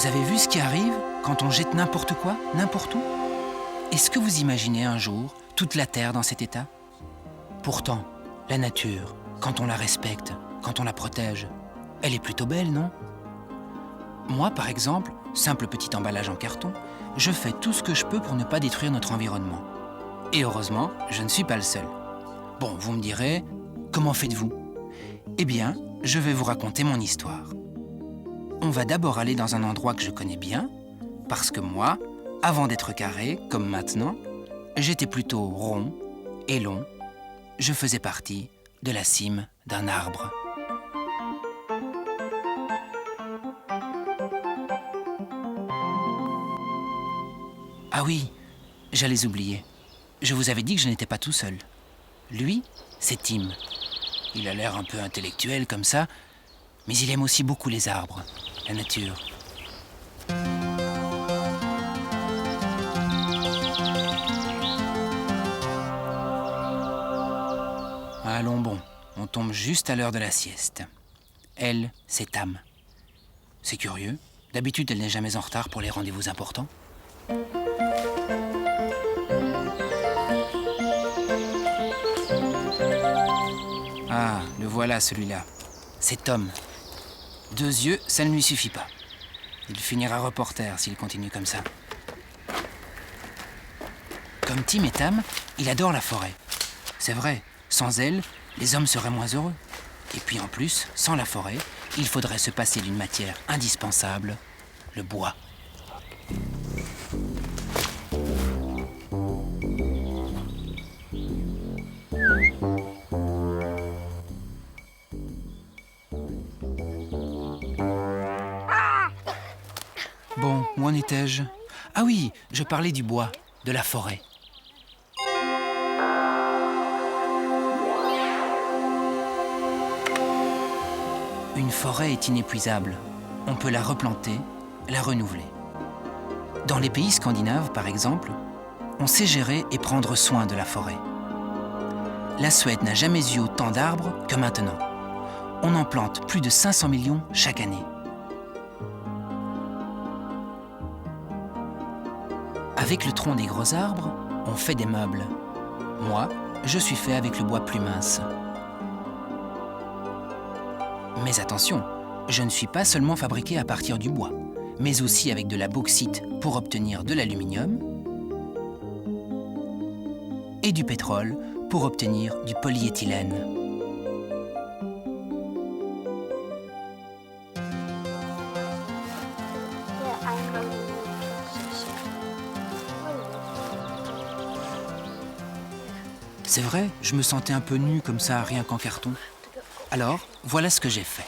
Vous avez vu ce qui arrive quand on jette n'importe quoi, n'importe où? Est-ce que vous imaginez un jour toute la Terre dans cet état? Pourtant, la nature, quand on la respecte, quand on la protège, elle est plutôt belle, non? Moi, par exemple, simple petit emballage en carton, je fais tout ce que je peux pour ne pas détruire notre environnement. Et heureusement, je ne suis pas le seul. Bon, vous me direz, comment faites-vous? Eh bien, je vais vous raconter mon histoire. On va d'abord aller dans un endroit que je connais bien, parce que moi, avant d'être carré, comme maintenant, j'étais plutôt rond et long. Je faisais partie de la cime d'un arbre. Ah oui, j'allais oublier. Je vous avais dit que je n'étais pas tout seul. Lui, c'est Tim. Il a l'air un peu intellectuel comme ça, mais il aime aussi beaucoup les arbres, la nature. Allons bon, on tombe juste à l'heure de la sieste. Elle, c'est Tam. C'est curieux, d'habitude elle n'est jamais en retard pour les rendez-vous importants. Ah, le voilà celui-là. C'est Tom. 2 yeux, ça ne lui suffit pas. Il finira reporter s'il continue comme ça. Comme Tim et Tam, il adore la forêt. C'est vrai, sans elle, les hommes seraient moins heureux. Et puis en plus, sans la forêt, il faudrait se passer d'une matière indispensable, le bois. Bon, où en étais-je? Ah oui, je parlais du bois, de la forêt. Une forêt est inépuisable. On peut la replanter, la renouveler. Dans les pays scandinaves, par exemple, on sait gérer et prendre soin de la forêt. La Suède n'a jamais eu autant d'arbres que maintenant. On en plante plus de 500 millions chaque année. Avec le tronc des gros arbres, on fait des meubles. Moi, je suis fait avec le bois plus mince. Mais attention, je ne suis pas seulement fabriqué à partir du bois, mais aussi avec de la bauxite pour obtenir de l'aluminium et du pétrole pour obtenir du polyéthylène. C'est vrai, je me sentais un peu nu comme ça, rien qu'en carton. Alors, voilà ce que j'ai fait.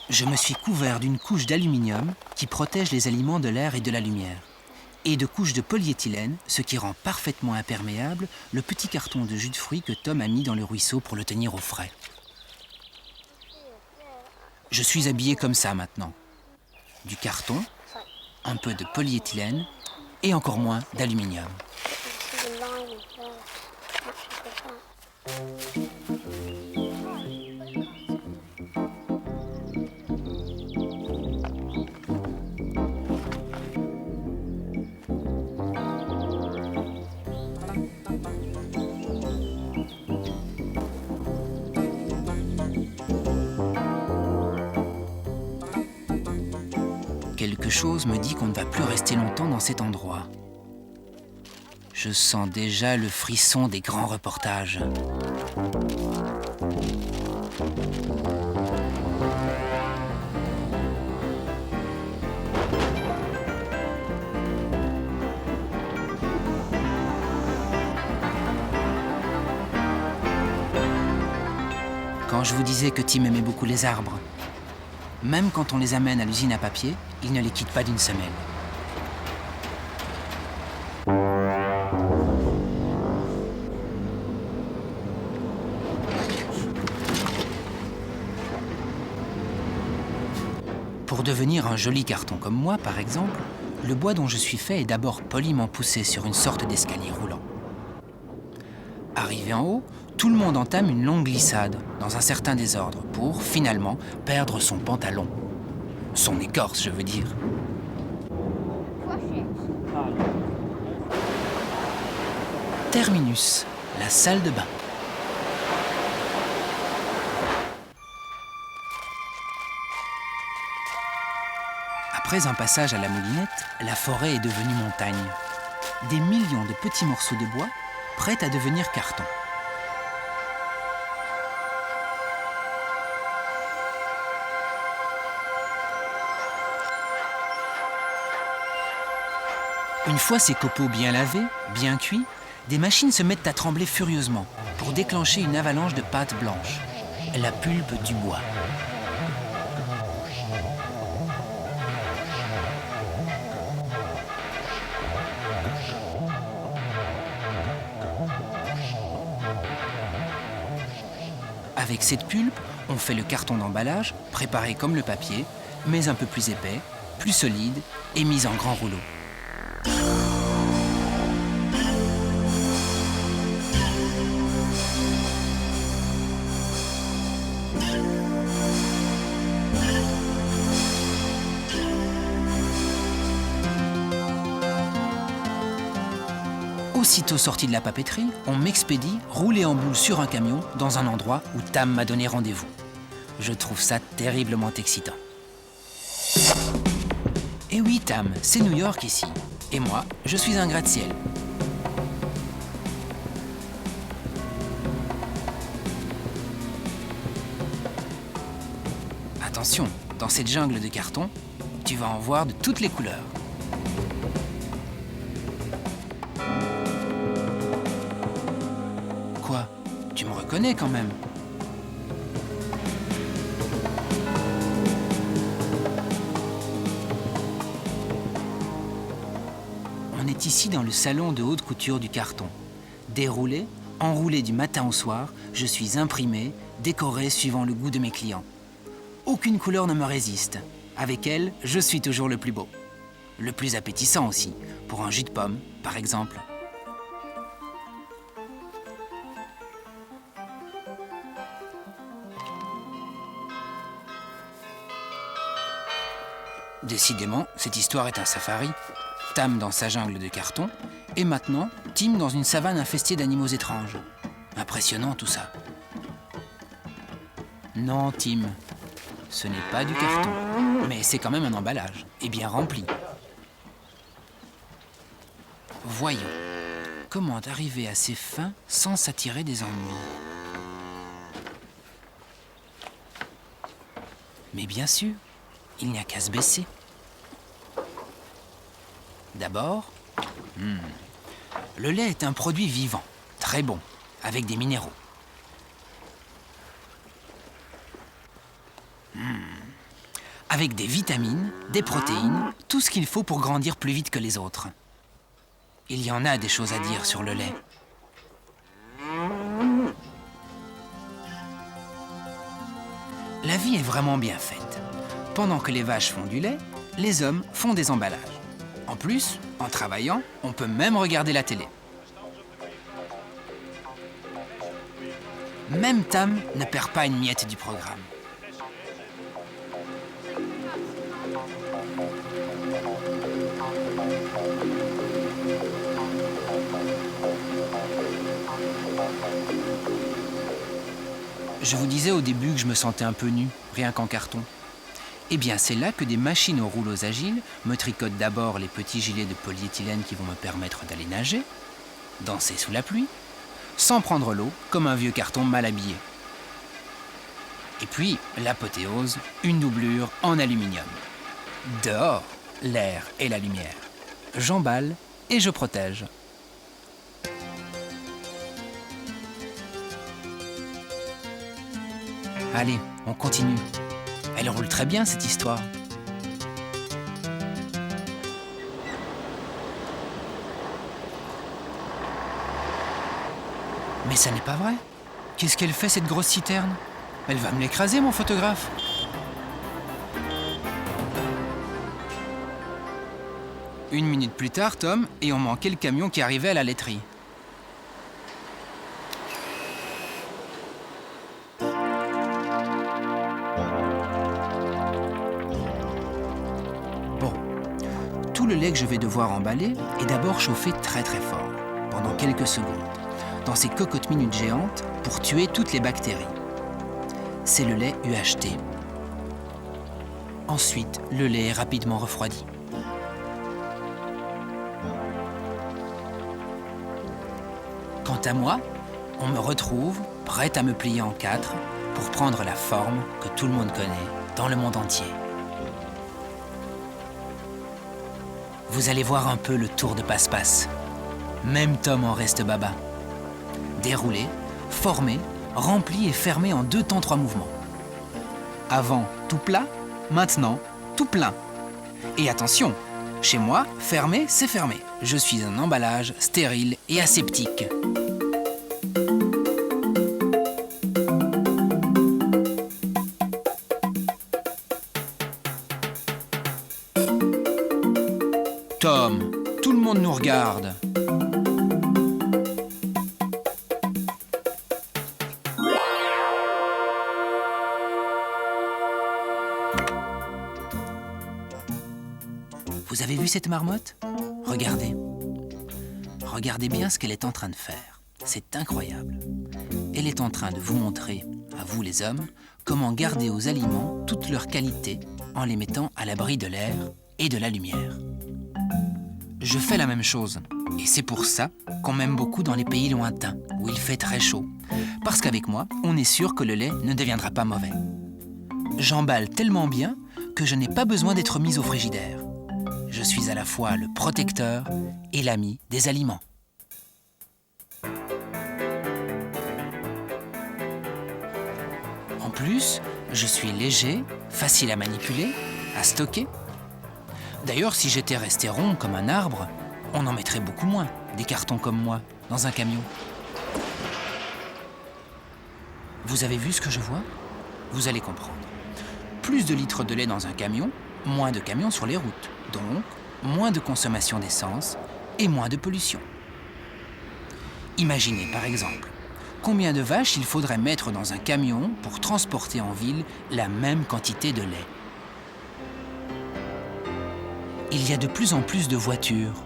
Je me suis couvert d'une couche d'aluminium qui protège les aliments de l'air et de la lumière, et de couches de polyéthylène, ce qui rend parfaitement imperméable le petit carton de jus de fruits que Tom a mis dans le ruisseau pour le tenir au frais. Je suis habillé comme ça maintenant. Du carton, un peu de polyéthylène et encore moins d'aluminium. Quelque chose me dit qu'on ne va plus rester longtemps dans cet endroit. Je sens déjà le frisson des grands reportages. Quand je vous disais que Tim aimait beaucoup les arbres, même quand on les amène à l'usine à papier, il ne les quitte pas d'une semelle. Pour devenir un joli carton comme moi, par exemple, le bois dont je suis fait est d'abord poliment poussé sur une sorte d'escalier roulant. Arrivé en haut, tout le monde entame une longue glissade, dans un certain désordre, pour, finalement, perdre son pantalon. Son écorce, je veux dire. Terminus, la salle de bain. Après un passage à la moulinette, la forêt est devenue montagne. Des millions de petits morceaux de bois prêts à devenir carton. Une fois ces copeaux bien lavés, bien cuits, des machines se mettent à trembler furieusement pour déclencher une avalanche de pâte blanche, la pulpe du bois. Avec cette pulpe, on fait le carton d'emballage, préparé comme le papier, mais un peu plus épais, plus solide et mis en grands rouleaux. Aussitôt sorti de la papeterie, on m'expédie, roulé en boule sur un camion, dans un endroit où Tam m'a donné rendez-vous. Je trouve ça terriblement excitant. Et oui, Tam, c'est New York ici. Et moi, je suis un gratte-ciel. Attention, dans cette jungle de carton, tu vas en voir de toutes les couleurs. Quoi? Tu me reconnais quand même? On est ici dans le salon de haute couture du carton. Déroulé, enroulé du matin au soir, je suis imprimé, décoré suivant le goût de mes clients. Aucune couleur ne me résiste. Avec elle, je suis toujours le plus beau. Le plus appétissant aussi, pour un jus de pomme, par exemple. Décidément, cette histoire est un safari. Tam dans sa jungle de carton, et maintenant, Tim dans une savane infestée d'animaux étranges. Impressionnant tout ça. Non, Tim, ce n'est pas du carton, mais c'est quand même un emballage, et bien rempli. Voyons, comment arriver à ces fins sans s'attirer des ennuis? Mais bien sûr, il n'y a qu'à se baisser. D'abord, le lait est un produit vivant, très bon, avec des minéraux. Avec des vitamines, des protéines, tout ce qu'il faut pour grandir plus vite que les autres. Il y en a des choses à dire sur le lait. La vie est vraiment bien faite. Pendant que les vaches font du lait, les hommes font des emballages. En plus, en travaillant, on peut même regarder la télé. Même Tam ne perd pas une miette du programme. Je vous disais au début que je me sentais un peu nu, rien qu'en carton. Eh bien, c'est là que des machines aux rouleaux agiles me tricotent d'abord les petits gilets de polyéthylène qui vont me permettre d'aller nager, danser sous la pluie, sans prendre l'eau comme un vieux carton mal habillé. Et puis, l'apothéose, une doublure en aluminium. Dehors, l'air et la lumière. J'emballe et je protège. Allez, on continue. Elle roule très bien, cette histoire. Mais ça n'est pas vrai. Qu'est-ce qu'elle fait, cette grosse citerne? Elle va me l'écraser, mon photographe. Une minute plus tard, Tom, et on manquait le camion qui arrivait à la laiterie. Bon, tout le lait que je vais devoir emballer est d'abord chauffé très très fort, pendant quelques secondes, dans ces cocottes minutes géantes pour tuer toutes les bactéries. C'est le lait UHT. Ensuite, le lait est rapidement refroidi. Quant à moi, on me retrouve prête à me plier en quatre pour prendre la forme que tout le monde connaît dans le monde entier. Vous allez voir un peu le tour de passe-passe. Même Tom en reste baba. Déroulé, formé, rempli et fermé en 2 temps 3 mouvements. Avant, tout plat, maintenant, tout plein. Et attention, chez moi, fermé, c'est fermé. Je suis un emballage stérile et aseptique. Tom, tout le monde nous regarde. Vous avez vu cette marmotte? Regardez. Regardez bien ce qu'elle est en train de faire. C'est incroyable. Elle est en train de vous montrer, à vous les hommes, comment garder aux aliments toutes leurs qualités en les mettant à l'abri de l'air et de la lumière. Je fais la même chose. Et c'est pour ça qu'on m'aime beaucoup dans les pays lointains, où il fait très chaud. Parce qu'avec moi, on est sûr que le lait ne deviendra pas mauvais. J'emballe tellement bien que je n'ai pas besoin d'être mise au frigidaire. Je suis à la fois le protecteur et l'ami des aliments. En plus, je suis léger, facile à manipuler, à stocker. D'ailleurs, si j'étais resté rond comme un arbre, on en mettrait beaucoup moins, des cartons comme moi, dans un camion. Vous avez vu ce que je vois? Vous allez comprendre. Plus de litres de lait dans un camion, moins de camions sur les routes. Donc, moins de consommation d'essence et moins de pollution. Imaginez par exemple, combien de vaches il faudrait mettre dans un camion pour transporter en ville la même quantité de lait. Il y a de plus en plus de voitures,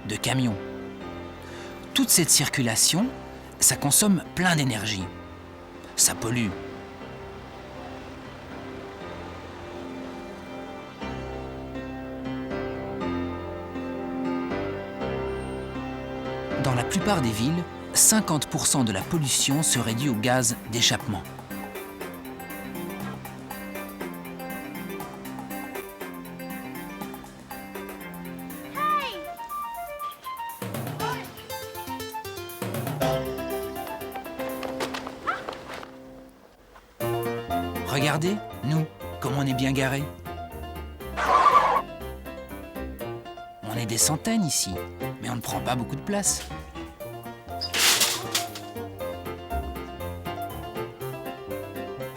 de camions. Toute cette circulation, ça consomme plein d'énergie. Ça pollue. Dans la plupart des villes, 50% de la pollution serait due au gaz d'échappement. Regardez, nous, comme on est bien garés. On est des centaines ici, mais on ne prend pas beaucoup de place.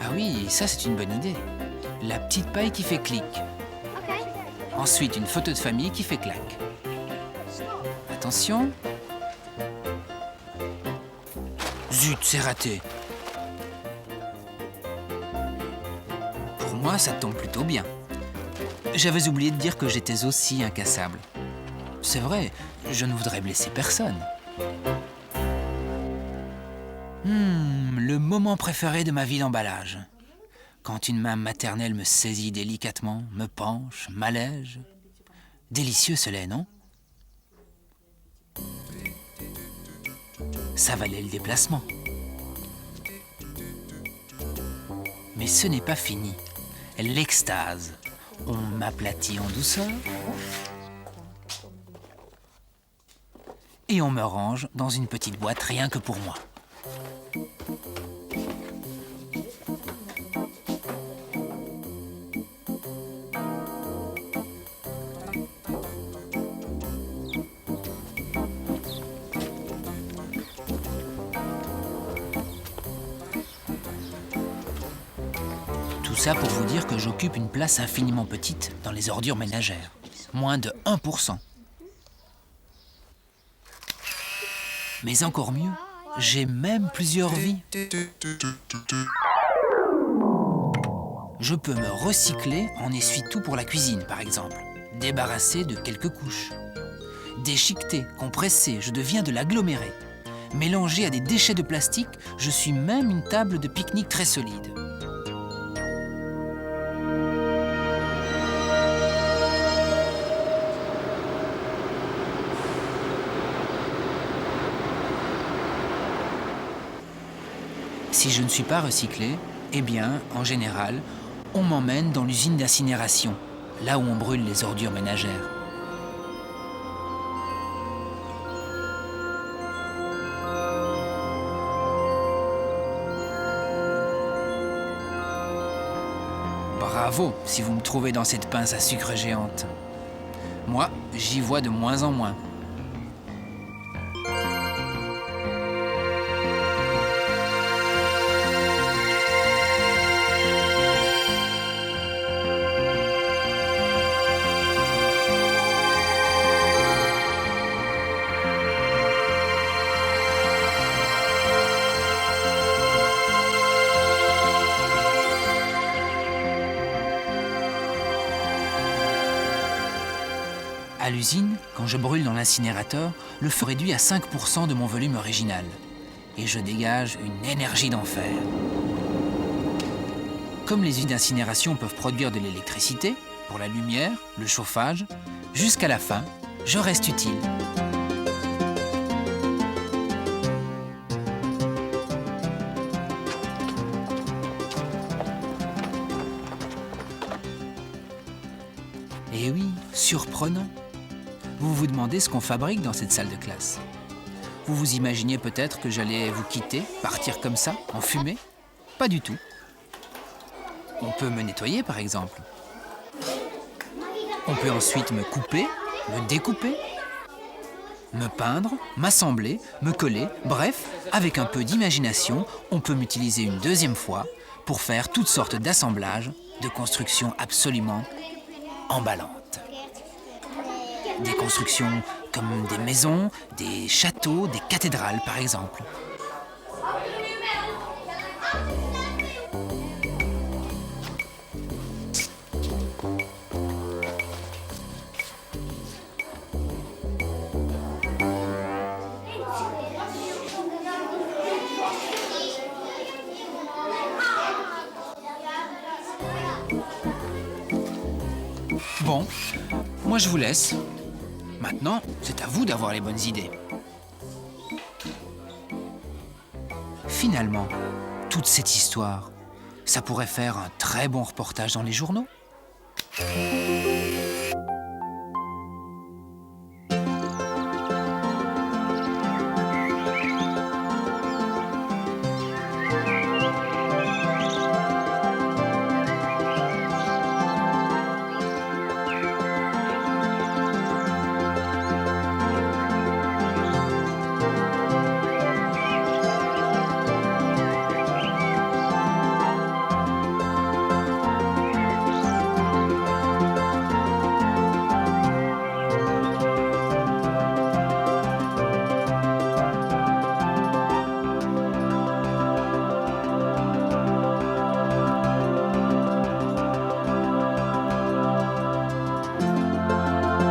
Ah oui, ça c'est une bonne idée. La petite paille qui fait clic. Ensuite, une photo de famille qui fait clac. Attention. Zut, c'est raté. Pour moi, ça tombe plutôt bien. J'avais oublié de dire que j'étais aussi incassable. C'est vrai, je ne voudrais blesser personne. Le moment préféré de ma vie d'emballage. quand une main maternelle me saisit délicatement, me penche, m'allège. Délicieux ce lait, non? Ça valait le déplacement. Mais ce n'est pas fini. L'extase. On m'aplatit en douceur et on me range dans une petite boîte rien que pour moi. Tout ça pour vous dire que j'occupe une place infiniment petite dans les ordures ménagères. Moins de 1%. Mais encore mieux, j'ai même plusieurs vies. Je peux me recycler en essuie-tout pour la cuisine, par exemple. Débarrasser de quelques couches. Déchiqueter, compresser, je deviens de l'aggloméré. Mélangé à des déchets de plastique, je suis même une table de pique-nique très solide. Si je ne suis pas recyclé, eh bien, en général, on m'emmène dans l'usine d'incinération, là où on brûle les ordures ménagères. Bravo si vous me trouvez dans cette pince à sucre géante. Moi, j'y vois de moins en moins. À l'usine, quand je brûle dans l'incinérateur, le feu réduit à 5% de mon volume original. Et je dégage une énergie d'enfer. Comme les usines d'incinération peuvent produire de l'électricité, pour la lumière, le chauffage, jusqu'à la fin, je reste utile. Et oui, surprenant. Vous vous demandez ce qu'on fabrique dans cette salle de classe. Vous vous imaginiez peut-être que j'allais vous quitter, partir comme ça, en fumée? Pas du tout. On peut me nettoyer, par exemple. On peut ensuite me couper, me découper, me peindre, m'assembler, me coller. Bref, avec un peu d'imagination, on peut m'utiliser une deuxième fois pour faire toutes sortes d'assemblages, de constructions absolument emballantes. Des constructions comme des maisons, des châteaux, des cathédrales par exemple. Bon, moi je vous laisse. Maintenant, c'est à vous d'avoir les bonnes idées. Finalement, toute cette histoire, ça pourrait faire un très bon reportage dans les journaux.